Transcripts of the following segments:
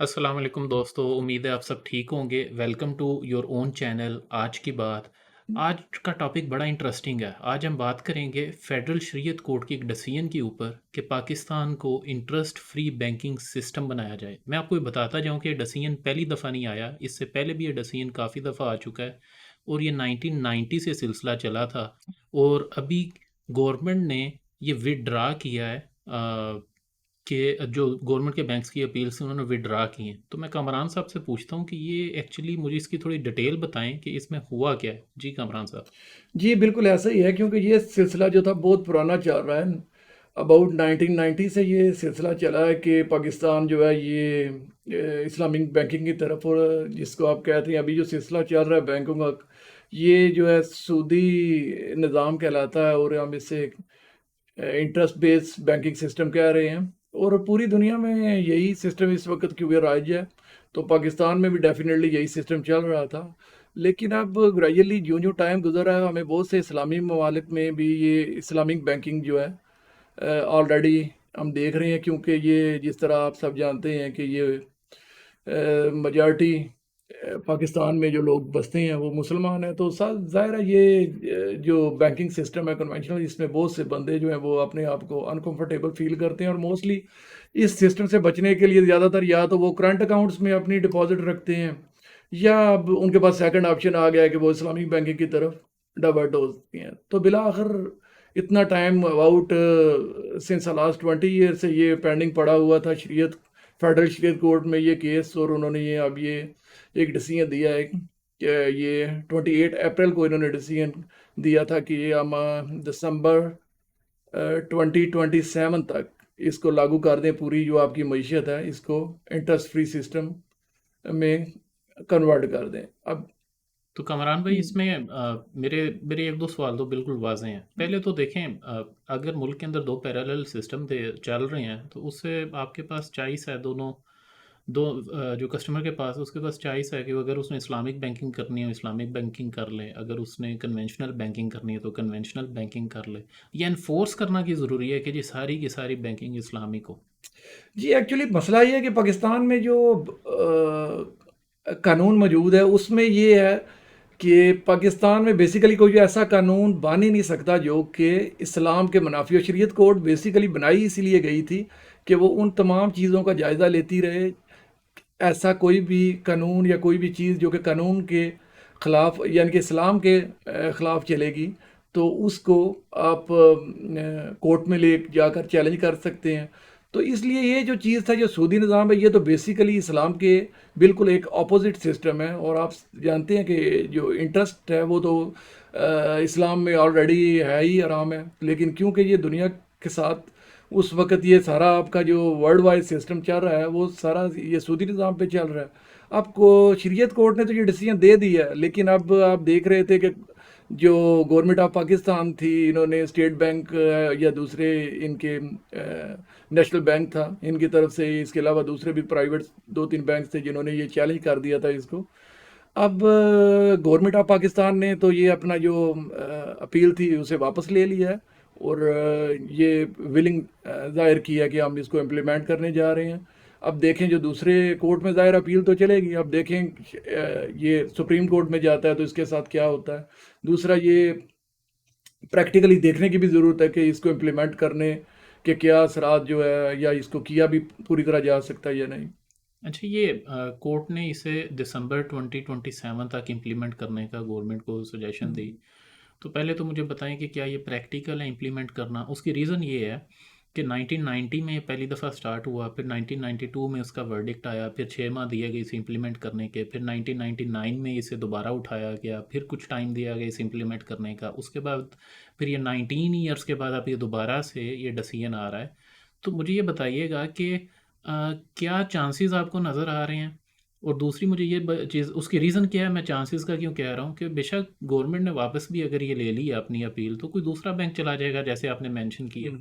अस्सलाम वालेकुम दोस्तों, उम्मीद है आप सब ठीक होंगे। Welcome to your own channel आज की बात। आज का टॉपिक बड़ा इंटरेस्टिंग है। आज हम बात करेंगे फेडरल शरीयत कोर्ट की एक डिसीजन के ऊपर कि पाकिस्तान को इंटरेस्ट फ्री बैंकिंग सिस्टम बनाया जाए। मैं आपको ये बताता जाऊं कि ये डिसीजन पहली दफ़ा नहीं आया, इससे पहले भी ये डिसीजन काफ़ी दफ़ा आ चुका है और ये 1990 से सिलसिला चला था और अभी गवर्नमेंट ने ये विदड्रा किया है कि जो गवर्नमेंट के बैंक्स की अपील से उन्होंने विड्रा की हैं। तो मैं कामरान साहब से पूछता हूँ कि ये एक्चुअली मुझे इसकी थोड़ी डिटेल बताएं कि इसमें हुआ क्या है। जी कामरान साहब। जी, बिल्कुल ऐसा ही है क्योंकि ये सिलसिला जो था बहुत पुराना चल रहा है। अबाउट 1990 से ये सिलसिला चला है कि पाकिस्तान जो है ये इस्लामिक बैंकिंग की तरफ, और जिसको आप कहते हैं अभी जो सिलसिला चल रहा है बैंकों का, ये जो है सूदी निज़ाम कहलाता है और हम इसे इंटरेस्ट बेस्ड बैंकिंग सिस्टम कह रहे हैं। और पूरी दुनिया में यही सिस्टम इस वक्त क्योंकि राइज है, तो पाकिस्तान में भी डेफिनेटली यही सिस्टम चल रहा था। लेकिन अब ग्रेजुअली जो जो टाइम गुजर रहा है, हमें बहुत से इस्लामी ममालिक में भी ये इस्लामिक बैंकिंग जो है ऑलरेडी हम देख रहे हैं, क्योंकि ये जिस तरह आप सब जानते हैं कि ये मेजॉरिटी पाकिस्तान में जो लोग बसते हैं वो मुसलमान हैं, तो ज़ाहिर है ये जो बैंकिंग सिस्टम है कन्वेंशनल, इसमें बहुत से बंदे जो हैं वो अपने आप को अनकंफर्टेबल फील करते हैं। और मोस्टली इस सिस्टम से बचने के लिए ज़्यादातर या तो वो करंट अकाउंट्स में अपनी डिपॉजिट रखते हैं, या अब उनके पास सेकंड ऑप्शन आ गया है कि वो इस्लामिक बैंकिंग की तरफ डाइवर्ट होती हैं। तो बिला आखिर इतना time about since last 20 year से ये पेंडिंग पड़ा हुआ था शरीयत फेडरल शरीयत कोर्ट में ये केस, और उन्होंने ये अब ये एक डिसीजन दिया है कि ये 28 अप्रैल को इन्होंने डिसीजन दिया था कि ये हम दिसंबर 2027 तक इसको लागू कर दें। पूरी जो आपकी मीशत है इसको इंटरेस्ट फ्री सिस्टम में कन्वर्ट कर दें। अब तो कामरान भाई इसमें मेरे मेरे एक दो सवाल तो बिल्कुल वाज़ेह हैं। पहले तो देखें, अगर मुल्क के अंदर दो पैरेलल सिस्टम चल रहे हैं तो उससे आपके पास चॉइस है। दोनों दो जो कस्टमर के पास है उसके पास चॉइस है कि वो अगर उसने इस्लामिक बैंकिंग करनी है इस्लामिक बैंकिंग कर ले, अगर उसने कन्वेंशनल बैंकिंग करनी है तो कन्वेंशनल बैंकिंग कर ले। या इन्फोर्स करना की ज़रूरी है कि जी सारी की सारी बैंकिंग इस्लामिक हो। जी, एक्चुअली मसला ये है कि पाकिस्तान में जो कानून मौजूद है उसमें ये है कि पाकिस्तान में बेसिकली कोई ऐसा कानून बन ही नहीं सकता जो कि इस्लाम के मुनाफी। और शरीयत कोर्ट बेसिकली बनाई इसीलिए गई थी कि वो उन तमाम चीज़ों का जायज़ा लेती रहे। ऐसा कोई भी कानून या कोई भी चीज़ जो कि कानून के ख़िलाफ़ यानी कि इस्लाम के ख़िलाफ़ चलेगी, तो उसको आप कोर्ट में ले जाकर चैलेंज कर सकते हैं। तो इसलिए ये जो चीज़ था, जो सूदी निज़ाम है, ये तो बेसिकली इस्लाम के बिल्कुल एक ऑपोजिट सिस्टम है। और आप जानते हैं कि जो इंटरेस्ट है वो तो इस्लाम में ऑलरेडी है ही, आराम है। लेकिन क्योंकि ये दुनिया के साथ उस वक़्त ये सारा आपका जो वर्ल्ड वाइड सिस्टम चल रहा है वो सारा ये सूदी निज़ाम पे चल रहा है। आपको शरीयत कोर्ट ने तो ये डिसीजन दे दिया है, लेकिन अब आप देख रहे थे कि जो गवर्नमेंट ऑफ पाकिस्तान थी, इन्होंने स्टेट बैंक या दूसरे इनके नेशनल बैंक था इनकी तरफ से, इसके अलावा दूसरे भी प्राइवेट दो तीन बैंक थे जिन्होंने ये चैलेंज कर दिया था इसको। अब गवर्नमेंट ऑफ पाकिस्तान ने तो ये अपना जो अपील थी उसे वापस ले लिया है, और ये विलिंग ज़ाहिर किया कि हम इसको इम्प्लीमेंट करने जा रहे हैं। अब देखें जो दूसरे कोर्ट में ज़ाहिर अपील तो चलेगी, अब देखें ये सुप्रीम कोर्ट में जाता है तो इसके साथ क्या होता है। दूसरा ये प्रैक्टिकली देखने की भी ज़रूरत है कि इसको इम्प्लीमेंट करने के क्या असरात जो है, या इसको किया भी पूरी तरह जा सकता है या नहीं। अच्छा, ये कोर्ट ने इसे दिसंबर 2027 तक इम्प्लीमेंट करने का गवर्नमेंट को सजेशन दी। तो पहले तो मुझे बताएं कि क्या ये प्रैक्टिकल है इम्प्लीमेंट करना। उसकी रीज़न ये है कि 1990 में ये पहली दफ़ा स्टार्ट हुआ, फिर 1992 में उसका वर्डिक्ट आया, फिर 6 माह दिए गए इसे इम्प्लीमेंट करने के, फिर 1999 में इसे दोबारा उठाया गया, फिर कुछ टाइम दिया गया इसे इम्प्लीमेंट करने का। उसके बाद फिर ये 19 ईयर्स के बाद अब ये दोबारा से ये डिसीजन आ रहा है। तो मुझे ये बताइएगा कि क्या चांसेस आपको नज़र आ रहे हैं? और दूसरी मुझे ये चीज़ उसकी रीज़न क्या है, मैं चांसेस का क्यों कह रहा हूँ कि बेशक गवर्नमेंट ने वापस भी अगर ये ले ली है अपनी अपील तो कोई दूसरा बैंक चला जाएगा जैसे आपने मेंशन किया।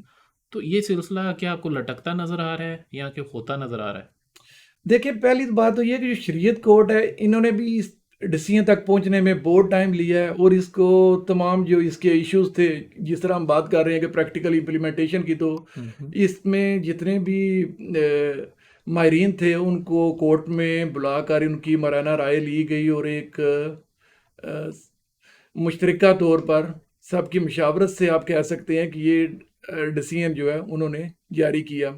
तो ये सिलसिला क्या आपको लटकता नज़र आ रहा है या कि होता नज़र आ रहा है? देखिए, पहली तो बात तो ये है कि जो शरीयत कोर्ट है, इन्होंने भी इस डिसीजन तक पहुंचने में बहुत टाइम लिया है। और इसको तमाम जो इसके इश्यूज थे, जिस तरह हम बात कर रहे हैं कि प्रैक्टिकल इम्प्लीमेंटेशन की, तो हम्म। इसमें जितने भी माहिरीन थे उनको कोर्ट में बुलाकर उनकी मराना राय ली गई और एक मुश्तरका तौर पर सबकी मशावरत से आप कह सकते हैं कि ये डिसीजन जो है उन्होंने जारी किया।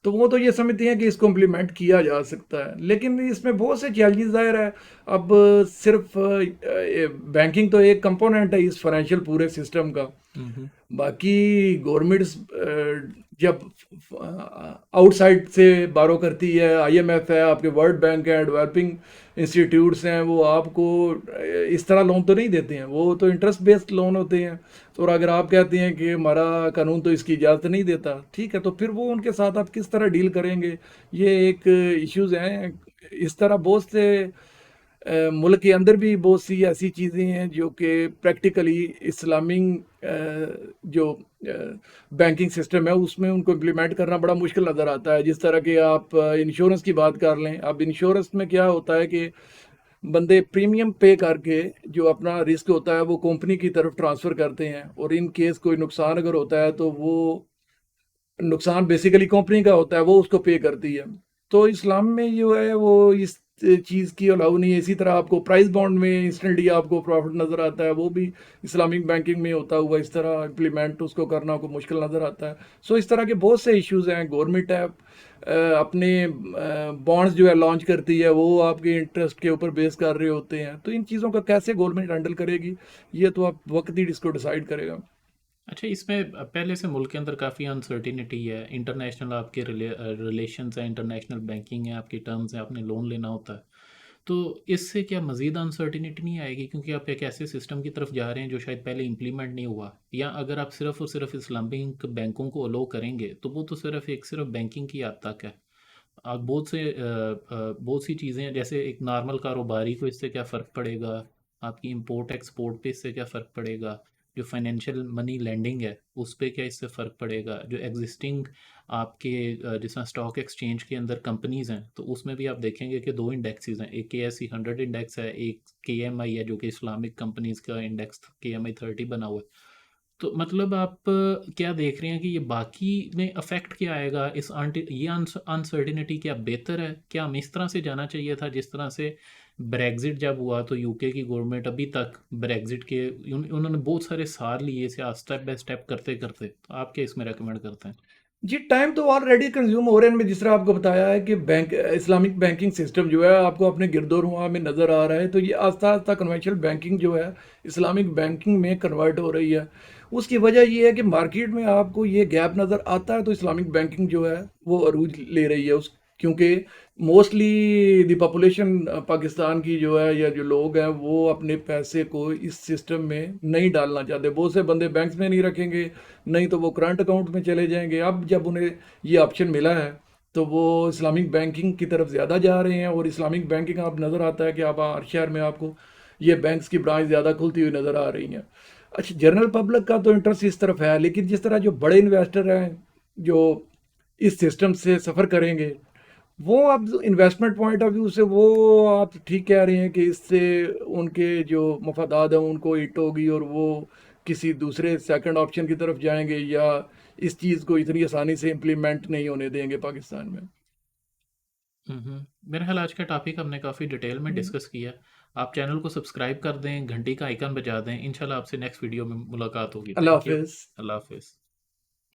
तो वो तो ये समझते हैं कि इसको इम्प्लीमेंट किया जा सकता है, लेकिन इसमें बहुत से चैलेंजेस ज़ाहिर है। अब सिर्फ बैंकिंग तो एक कंपोनेंट है इस फाइनेंशियल पूरे सिस्टम का। हम्म। बाकी गवर्नमेंट्स जब आउटसाइड से बारो करती है, आईएमएफ है, आपके वर्ल्ड बैंक है, डेवलपिंग इंस्टीट्यूट्स हैं, वो आपको इस तरह लोन तो नहीं देते हैं, वो तो इंटरेस्ट बेस्ड लोन होते हैं। तो और अगर आप कहते हैं कि हमारा कानून तो इसकी इजाज़त नहीं देता, ठीक है, तो फिर वो उनके साथ आप किस तरह डील करेंगे, ये एक इश्यूज़ हैं। इस तरह बहुत से मुल्क के अंदर भी बहुत सी ऐसी चीज़ें हैं जो कि प्रैक्टिकली इस्लामिक जो बैंकिंग सिस्टम है उसमें उनको इम्प्लीमेंट करना बड़ा मुश्किल नज़र आता है। जिस तरह के आप इंश्योरेंस की बात कर लें, अब इंश्योरेंस में क्या होता है कि बंदे प्रीमियम पे करके जो अपना रिस्क होता है वो कंपनी की तरफ ट्रांसफ़र करते हैं, और इन केस कोई नुकसान अगर होता है तो वो नुकसान बेसिकली कंपनी का होता है, वो उसको पे करती है। तो इस्लाम में जो है वो इस चीज़ की अलाउ नहीं है। इसी तरह आपको प्राइस बॉन्ड में इंस्टेंटली आपको प्रॉफिट नज़र आता है, वो भी इस्लामिक बैंकिंग में होता हुआ इस तरह इम्प्लीमेंट उसको करना को मुश्किल नज़र आता है। सो इस तरह के बहुत से इश्यूज़ हैं। गवर्नमेंट है अपने बॉन्ड्स जो है लॉन्च करती है, वो आपके इंटरेस्ट के ऊपर बेस कर रहे होते हैं। तो इन चीज़ों का कैसे गवर्नमेंट हैंडल करेगी, ये तो आप वक्त ही इसको डिसाइड करेगा। अच्छा, इसमें पहले से मुल्क के अंदर काफ़ी अनसर्टिनिटी है। इंटरनेशनल आपके रिलेशंस हैं, इंटरनेशनल बैंकिंग है, आपकी टर्म्स हैं, आपने लोन लेना होता है। तो इससे क्या मज़ीद अनसर्टिनिटी नहीं आएगी, क्योंकि आप एक ऐसे सिस्टम की तरफ जा रहे हैं जो शायद पहले इम्प्लीमेंट नहीं हुआ? या अगर आप सिर्फ और सिर्फ इस्लामिक बैंकों को अलो करेंगे तो वो तो सिर्फ बैंकिंग की हद तक है। आप बहुत सी चीज़ें हैं, जैसे एक नॉर्मल कारोबारी को इससे क्या फ़र्क पड़ेगा, आपकी इंपोर्ट एक्सपोर्ट पे इससे क्या फ़र्क पड़ेगा, जो फाइनेंशियल मनी लेंडिंग है उस पे क्या इससे फ़र्क पड़ेगा, जो एग्जिस्टिंग आपके जिस तरह स्टॉक एक्सचेंज के अंदर कंपनीज़ हैं तो उसमें भी आप देखेंगे कि दो इंडेक्सेस हैं, एक KSE 100 इंडेक्स है, एक KMI है जो कि इस्लामिक कंपनीज़ का इंडेक्स KMI 30 बना हुआ है। तो मतलब आप क्या देख रहे हैं कि ये बाकी में अफेक्ट क्या आएगा इस ये अनसर्टिनिटी? क्या बेहतर है, क्या हमें इस तरह से जाना चाहिए था जिस तरह से ब्रेग्जिट जब हुआ तो यूके की गवर्नमेंट अभी तक ब्रेग्जिट के उन्होंने बहुत सारे साल लिए इसे स्टेप बाय स्टेप करते करते, तो आप क्या इसमें रेकमेंड करते हैं? जी, टाइम तो ऑलरेडी कंज्यूम हो रहे हैं। मैं जिस तरह आपको बताया है कि बैंक इस्लामिक बैंकिंग सिस्टम जो है आपको अपने गिरदोरुआ में नज़र आ रहा है, तो ये आस्ता आस्ता कन्वेंशनल बैंकिंग जो है इस्लामिक बैंकिंग में कन्वर्ट हो रही है। उसकी वजह ये है कि मार्केट में आपको ये गैप नज़र आता है, तो इस्लामिक बैंकिंग जो है वो अरूज ले रही है उस, क्योंकि मोस्टली द पॉपुलेशन पाकिस्तान की जो है या जो लोग हैं वो अपने पैसे को इस सिस्टम में नहीं डालना चाहते। बहुत से बंदे बैंक्स में नहीं रखेंगे, नहीं तो वो करंट अकाउंट में चले जाएंगे। अब जब उन्हें ये ऑप्शन मिला है तो वो इस्लामिक बैंकिंग की तरफ ज़्यादा जा रहे हैं, और इस्लामिक बैंकिंग आप नज़र आता है कि आप हर शहर में आपको ये बैंक्स की ब्रांच ज़्यादा खुलती हुई नज़र आ रही हैं। अच्छा, जनरल पब्लिक का तो इंटरेस्ट इस तरफ है, लेकिन जिस तरह जो बड़े इन्वेस्टर हैं जो इस सिस्टम से सफ़र करेंगे, वो अब इन्वेस्टमेंट पॉइंट ऑफ व्यू से वो आप ठीक कह रहे हैं कि इससे उनके जो मफादात हैं उनको हिट होगी, और वो किसी दूसरे सेकंड ऑप्शन की तरफ जाएंगे, या इस चीज़ को इतनी आसानी से इम्प्लीमेंट नहीं होने देंगे पाकिस्तान में। मेरा ख्याल आज का टॉपिक हमने काफ़ी डिटेल में डिस्कस किया। आप चैनल को सब्सक्राइब कर दें, घंटी का आइकन बजा दें। इंशाल्लाह आपसे नेक्स्ट वीडियो में मुलाकात होगी। अल्लाह थैंक यू। हाफिज़। अल्लाह हाफिज़।